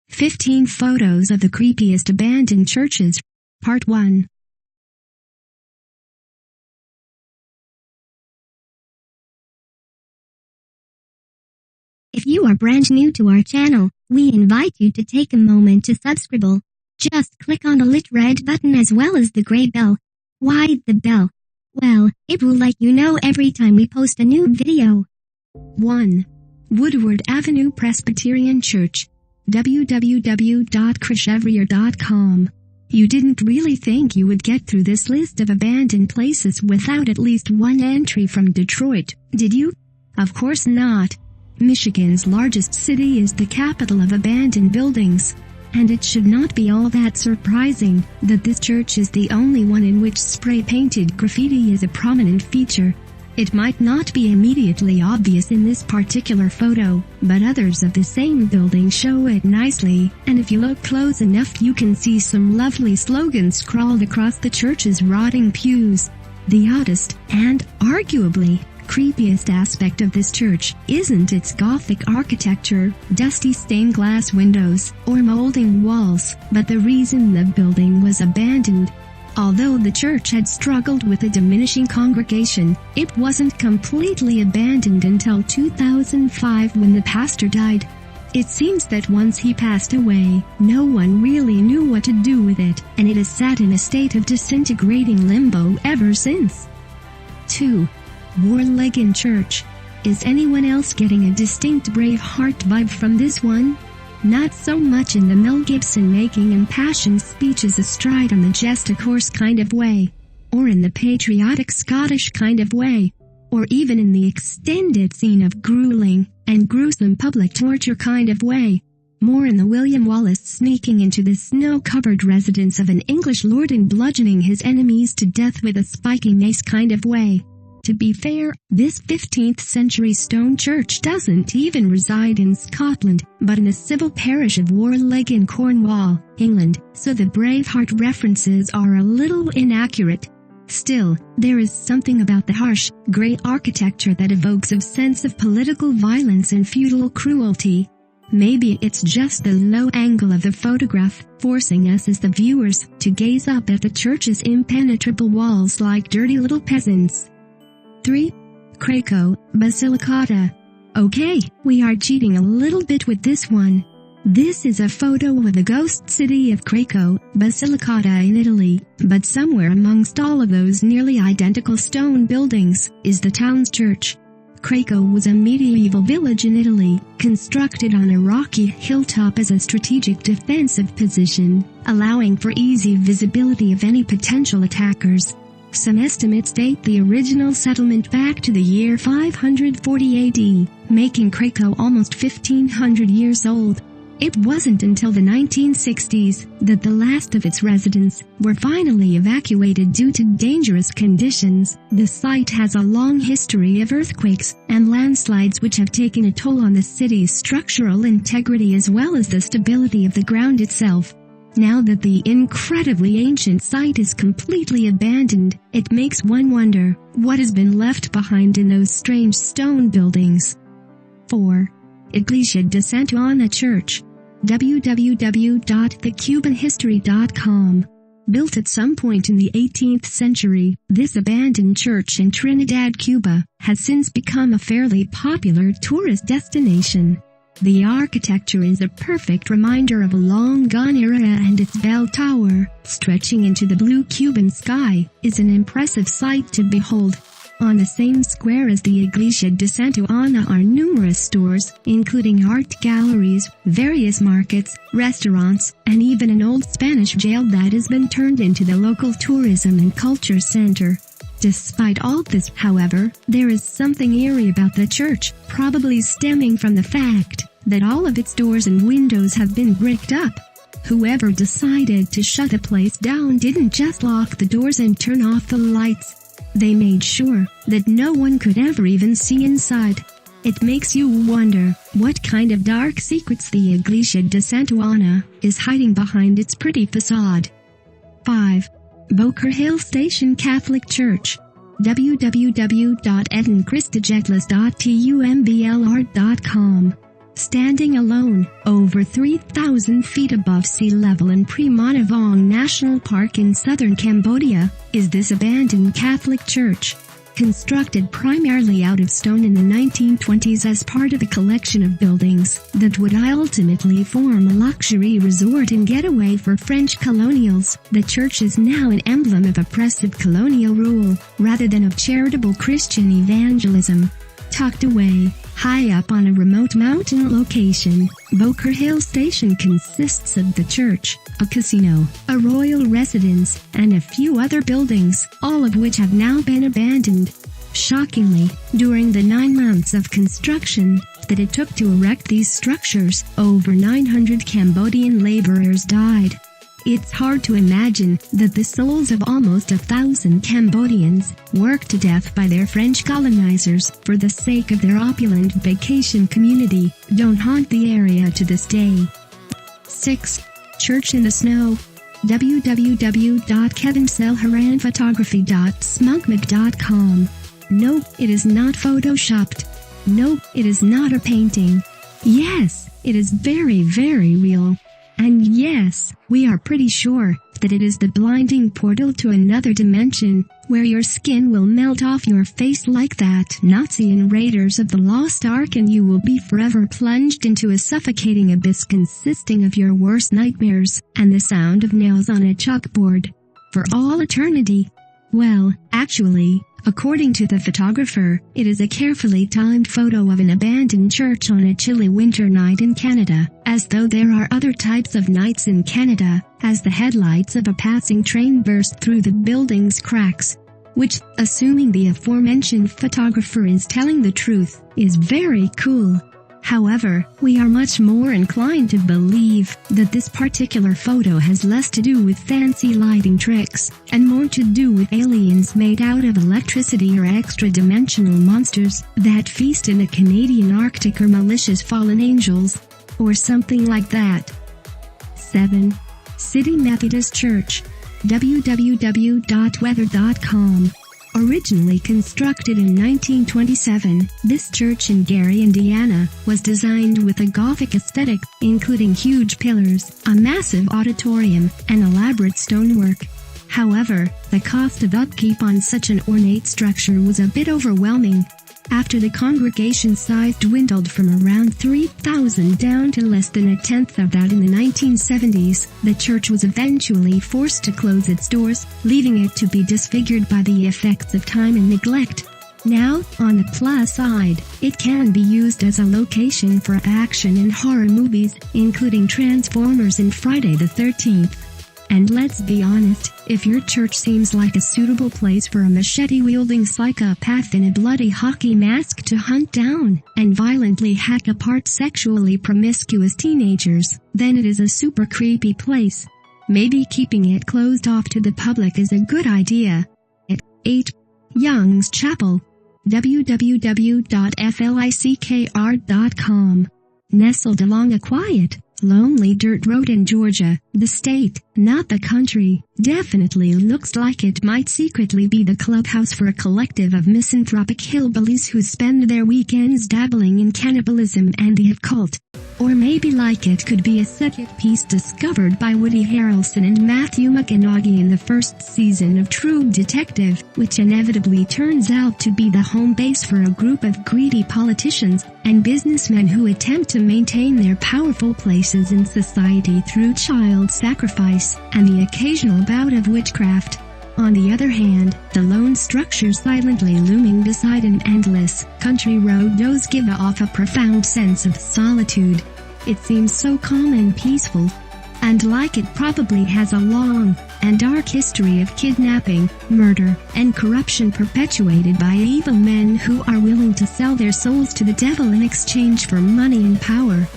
15 Photos of the Creepiest Abandoned Churches, Part 1. If you are brand new to our channel, we invite you to take a moment to subscribe. Just click on the lit red button as well as the gray bell. Why the bell? Well, it will let you know every time we post a new video. 1. Woodward Avenue Presbyterian Church. www.crishevrier.com. You didn't really think you would get through this list of abandoned places without at least one entry from Detroit, did you? Of course not. Michigan's largest city is the capital of abandoned buildings. And it should not be all that surprising that this church is the only one in which spray-painted graffiti is a prominent feature. It might not be immediately obvious in this particular photo, but others of the same building show it nicely, and if you look close enough you can see some lovely slogans scrawled across the church's rotting pews. The oddest, and arguably creepiest aspect of this church isn't its Gothic architecture, dusty stained glass windows, or molding walls, but the reason the building was abandoned. Although the church had struggled with a diminishing congregation, it wasn't completely abandoned until 2005 when the pastor died. It seems that once he passed away, no one really knew what to do with it, and it has sat in a state of disintegrating limbo ever since. 2. Warleggan Church. Is anyone else getting a distinct Braveheart vibe from this one? Not so much in the Mel Gibson making impassioned speeches astride a majestic horse kind of way, or in the patriotic Scottish kind of way, or even in the extended scene of grueling and gruesome public torture kind of way. More in the William Wallace sneaking into the snow-covered residence of an English lord and bludgeoning his enemies to death with a spiky mace kind of way. To be fair, this 15th century stone church doesn't even reside in Scotland, but in the civil parish of Warleggan, Cornwall, England, so the Braveheart references are a little inaccurate. Still, there is something about the harsh, grey architecture that evokes a sense of political violence and feudal cruelty. Maybe it's just the low angle of the photograph, forcing us as the viewers to gaze up at the church's impenetrable walls like dirty little peasants. 3. Craco, Basilicata. Okay, we are cheating a little bit with this one. This is a photo of the ghost city of Craco, Basilicata in Italy, but somewhere amongst all of those nearly identical stone buildings is the town's church. Craco was a medieval village in Italy, constructed on a rocky hilltop as a strategic defensive position, allowing for easy visibility of any potential attackers. Some estimates date the original settlement back to the year 540 AD, making Craco almost 1,500 years old. It wasn't until the 1960s that the last of its residents were finally evacuated due to dangerous conditions. The site has a long history of earthquakes and landslides which have taken a toll on the city's structural integrity as well as the stability of the ground itself. Now that the incredibly ancient site is completely abandoned, it makes one wonder what has been left behind in those strange stone buildings. 4. Iglesia de Santa Ana Church. www.thecubanhistory.com. Built at some point in the 18th century, this abandoned church in Trinidad, Cuba, has since become a fairly popular tourist destination. The architecture is a perfect reminder of a long-gone era, and its bell tower, stretching into the blue Cuban sky, is an impressive sight to behold. On the same square as the Iglesia de Santa Ana are numerous stores, including art galleries, various markets, restaurants, and even an old Spanish jail that has been turned into the local tourism and culture center. Despite all this, however, there is something eerie about the church, probably stemming from the fact that all of its doors and windows have been bricked up. Whoever decided to shut the place down didn't just lock the doors and turn off the lights. They made sure that no one could ever even see inside. It makes you wonder what kind of dark secrets the Iglesia de Santa Ana is hiding behind its pretty facade. 5. Bokor Hill Station Catholic Church. www.edenchristajetlas.tumblr.com. Standing alone, over 3,000 feet above sea level in Premonavong National Park in southern Cambodia, is this abandoned Catholic church. Constructed primarily out of stone in the 1920s as part of a collection of buildings that would ultimately form a luxury resort and getaway for French colonials, the church is now an emblem of oppressive colonial rule, rather than of charitable Christian evangelism. Tucked away, high up on a remote mountain location, Bokor Hill Station consists of the church, a casino, a royal residence, and a few other buildings, all of which have now been abandoned. Shockingly, during the 9 months of construction that it took to erect these structures, over 900 Cambodian laborers died. It's hard to imagine that the souls of almost 1,000 Cambodians, worked to death by their French colonizers for the sake of their opulent vacation community, don't haunt the area to this day. 6. Church in the Snow. www.kevinselharanphotography.smugmug.com. No, it is not photoshopped. No, it is not a painting. Yes, it is very, very real. And yes, we are pretty sure that it is the blinding portal to another dimension, where your skin will melt off your face like that Nazi in Raiders of the Lost Ark and you will be forever plunged into a suffocating abyss consisting of your worst nightmares and the sound of nails on a chalkboard. For all eternity. Well, actually, according to the photographer, it is a carefully timed photo of an abandoned church on a chilly winter night in Canada, as though there are other types of nights in Canada, as the headlights of a passing train burst through the building's cracks. Which, assuming the aforementioned photographer is telling the truth, is very cool. However, we are much more inclined to believe that this particular photo has less to do with fancy lighting tricks, and more to do with aliens made out of electricity or extra-dimensional monsters that feast in the Canadian Arctic or malicious fallen angels, or something like that. 7. City Methodist Church. www.weather.com. Originally constructed in 1927, this church in Gary, Indiana, was designed with a Gothic aesthetic, including huge pillars, a massive auditorium, and elaborate stonework. However, the cost of upkeep on such an ornate structure was a bit overwhelming. After the congregation size dwindled from around 3,000 down to less than a tenth of that in the 1970s, the church was eventually forced to close its doors, leaving it to be disfigured by the effects of time and neglect. Now, on the plus side, it can be used as a location for action and horror movies, including Transformers and Friday the 13th. And let's be honest, if your church seems like a suitable place for a machete-wielding psychopath in a bloody hockey mask to hunt down and violently hack apart sexually promiscuous teenagers, then it is a super creepy place. Maybe keeping it closed off to the public is a good idea. 8. Young's Chapel. www.flickr.com. Nestled along a quiet, lonely dirt road in Georgia, the state, not the country, definitely looks like it might secretly be the clubhouse for a collective of misanthropic hillbillies who spend their weekends dabbling in cannibalism and the occult. Or maybe like it could be a set piece discovered by Woody Harrelson and Matthew McConaughey in the first season of True Detective, which inevitably turns out to be the home base for a group of greedy politicians and businessmen who attempt to maintain their powerful places in society through child sacrifice and the occasional bout of witchcraft. On the other hand, the lone structure silently looming beside an endless country road does give off a profound sense of solitude. It seems so calm and peaceful, and like it probably has a long and dark history of kidnapping, murder, and corruption perpetuated by evil men who are willing to sell their souls to the devil in exchange for money and power.